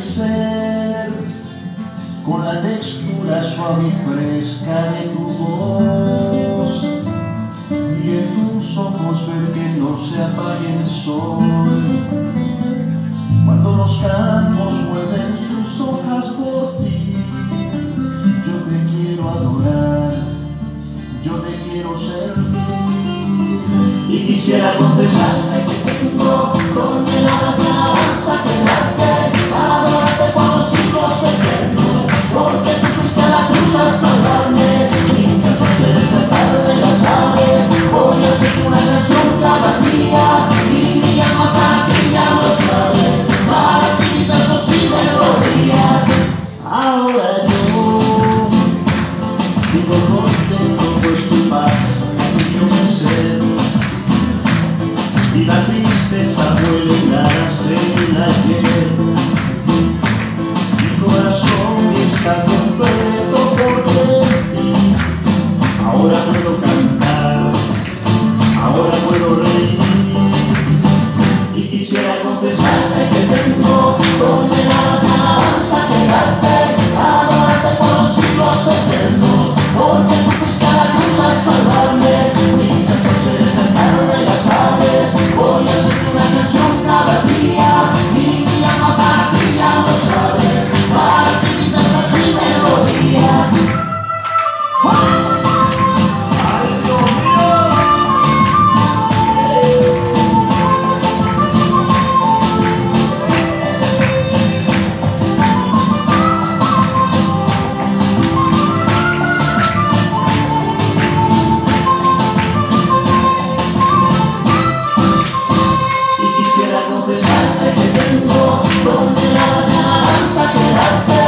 amanecer, con la textura suave y fresca de tu voz, y en tus ojos ver que no se apague el sol. Cuando los campos mueven sus hojas por ti, yo te quiero adorar, yo te quiero servir. Y quisiera confesarte que tengo condenada mi alabanza, quedarte, adorarte por los siglos eternos, porque tú fuiste a la cruz a salvarme. Y después de despertar de las aves, voy a hacer una canción cada día, y mi alma para ti ya lo sabes, para ti mis versos y melodías. Ahora yo vivo contento, pues tu paz me dio vencer, y la tristeza vuela en ganas del ayer. Mi corazón está completo porque en ti ahora puedo cantar, ahora puedo reír. Y quisiera confesarte que tengo condenada mi alabanza, quedarte, adorarte por los siglos eternos, porque tú fuiste a la cruz a salvarme. Y después de despertar de las aves, voy a hacerte una canción cada día, y mi alma para ti ya lo sabes, para ti mis versos y melodías. ¡Ay, Dios mío! Confesarte que tengo condenada mi alabanza, quedarte,